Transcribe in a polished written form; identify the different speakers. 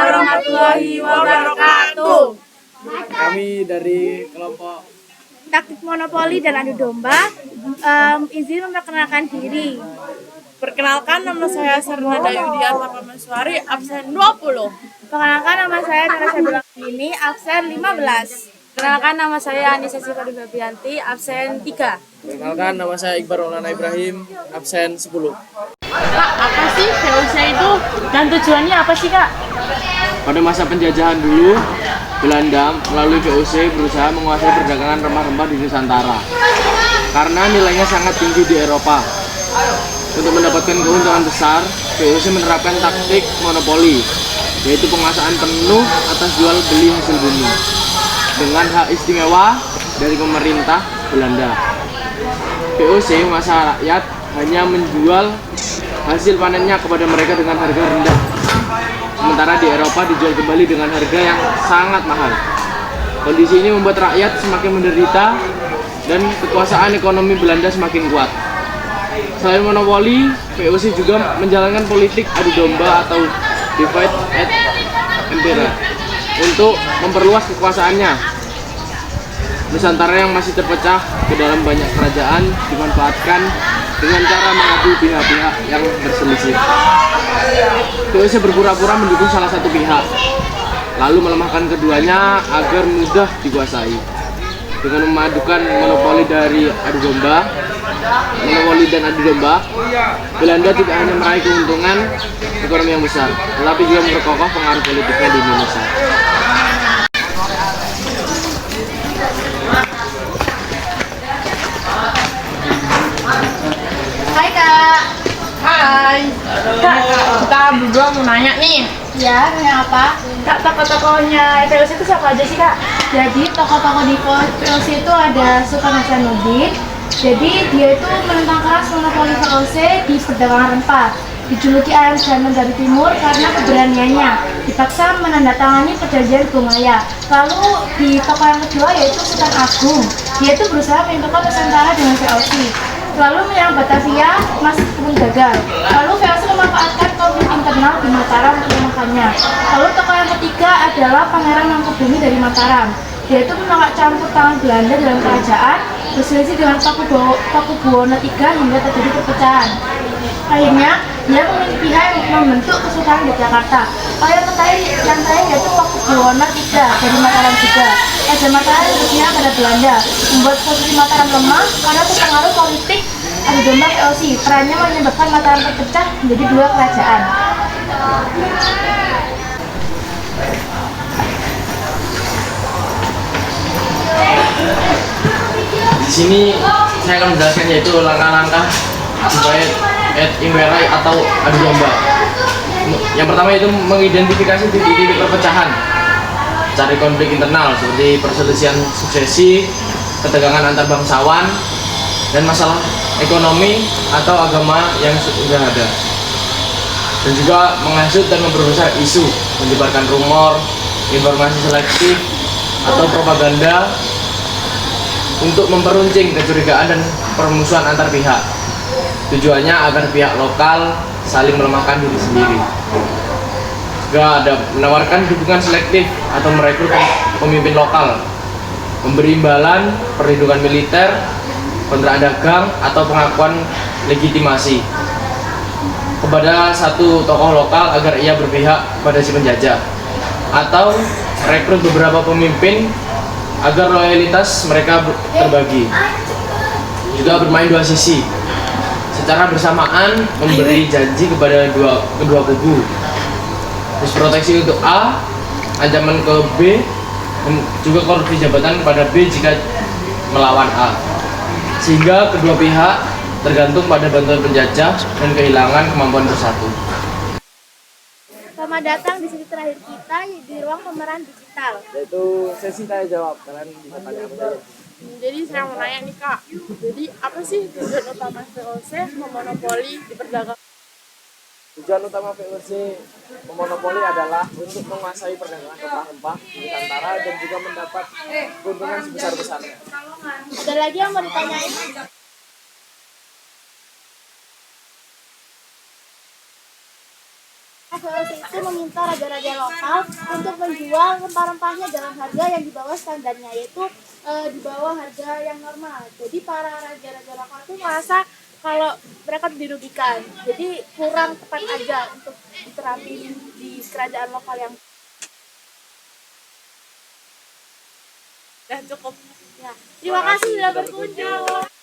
Speaker 1: warahmatullahi wabarakatuh.
Speaker 2: Kami dari kelompok
Speaker 3: Taktik monopoli dan adu domba, izin memperkenalkan diri.
Speaker 1: Perkenalkan, nama saya Sarnada Yudiarta Pameswari, absen 20.
Speaker 3: Perkenalkan, nama saya Natasha Bilangini, absen 15.
Speaker 4: Perkenalkan, nama saya Anissa Sifari Fabianti, absen 3.
Speaker 2: Perkenalkan, nama saya Iqbal Maulana Ibrahim, absen 10.
Speaker 4: Kak, apa sih VOC itu? Dan tujuannya apa sih, Kak?
Speaker 2: Pada masa penjajahan dulu, Belanda melalui VOC berusaha menguasai perdagangan rempah-rempah di Nusantara karena nilainya sangat tinggi di Eropa. Untuk mendapatkan keuntungan besar, VOC menerapkan taktik monopoli, yaitu penguasaan penuh atas jual beli hasil bumi dengan hak istimewa dari pemerintah Belanda. VOC memaksa rakyat hanya menjual hasil panennya kepada mereka dengan harga rendah, sementara di Eropa dijual kembali dengan harga yang sangat mahal. Kondisi ini membuat rakyat semakin menderita dan kekuasaan ekonomi Belanda semakin kuat. Selain monopoli, VOC juga menjalankan politik adu domba atau divide and impera untuk memperluas kekuasaannya. Nusantara yang masih terpecah ke dalam banyak kerajaan dimanfaatkan dengan cara mengadu pihak-pihak yang berselisih. VOC berpura-pura mendukung salah satu pihak, lalu melemahkan keduanya agar mudah dikuasai. Dengan memadukan monopoli dan adu domba, Belanda tidak hanya meraih keuntungan ekonomi yang besar, tetapi juga memperkokoh pengaruh politiknya di Indonesia.
Speaker 3: Hai Kak.
Speaker 4: Hai. Kak, kita berdua mau nanya nih.
Speaker 3: Ya, nanya apa?
Speaker 4: Kak, tokoh-tokohnya VOC itu siapa aja sih, Kak?
Speaker 3: Jadi tokoh-tokoh di VOC itu ada Sultan Hasanuddin. Jadi dia itu menentang keras monopoli VOC di perdagangan rempah. Dijuluki ayam jantan dari timur karena keberaniannya. Dipaksa menandatangani perjanjian Bungaya. Lalu di tokoh yang kedua yaitu Sultan Agung. Dia itu berusaha menyatukan Nusantara dengan VOC. Lalu menyerang Batavia, meskipun gagal. Lalu VOC memanfaatkan konflik internal di Mataram untuk menekannya. Lalu tokoh yang ketiga adalah Pangeran Mangkubumi dari Mataram. Dia itu menolak campur tangan Belanda dalam kerajaan, berselisih dengan Pakubuwono III hingga terjadi perpecahan. Akhirnya, dia memilih pihak yang membentuk Kesultanan Yogyakarta. Yang terakhir yaitu Pakubuwono III dari Mataram juga. Raja Mataram berpihak pada Belanda, membuat posisi Mataram lemah karena terpengaruh politik adu domba VOC. Perannya menyebabkan Mataram terpecah menjadi dua kerajaan.
Speaker 2: Di sini saya akan menjelaskan yaitu langkah-langkah divide and impera atau adu domba. Yang pertama itu mengidentifikasi titik-titik perpecahan, cari konflik internal seperti perselisihan suksesi, ketegangan antar bangsawan, dan masalah ekonomi atau agama yang sudah ada. Dan juga menghasut dan memperbesar isu, menyebarkan rumor, informasi selektif, atau propaganda untuk memperuncing kecurigaan dan permusuhan antar pihak. Tujuannya agar pihak lokal saling melemahkan diri sendiri. Juga ada menawarkan dukungan selektif atau merekrut pemimpin lokal, memberi imbalan, perlindungan militer, kontrak dagang, atau pengakuan legitimasi kepada satu tokoh lokal agar ia berpihak pada si penjajah, atau rekrut beberapa pemimpin agar loyalitas mereka terbagi. Juga bermain dua sisi, secara bersamaan memberi janji kepada kedua kubu. Terus proteksi untuk A, ancaman ke B, dan juga korupsi jabatan kepada B jika melawan A. Sehingga kedua pihak tergantung pada bantuan penjajah dan kehilangan kemampuan bersatu.
Speaker 3: Selamat datang di sesi terakhir kita di ruang pemeran digital.
Speaker 2: Yaitu sesi tanya jawab, kalian bisa tanya apa saja.
Speaker 1: Jadi saya mau nanya nih Kak, jadi apa sih tujuan utama VOC memonopoli di perdagangan?
Speaker 2: Tujuan utama VOC memonopoli adalah untuk menguasai perdagangan rempah-rempah di Nusantara dan juga mendapat keuntungan sebesar-besarnya.
Speaker 3: Ada lagi yang mau ditanyain?
Speaker 5: maka VOC itu meminta raja-raja lokal untuk menjual rempah-rempahnya dengan harga yang di bawah standarnya, yaitu di bawah harga yang normal. Jadi para raja-raja lokal itu merasa kalau mereka dirugikan, jadi kurang tepat aja untuk diterapin di kerajaan lokal yang
Speaker 1: Dan cukup.
Speaker 5: ya. Terima kasih sudah berkunjung.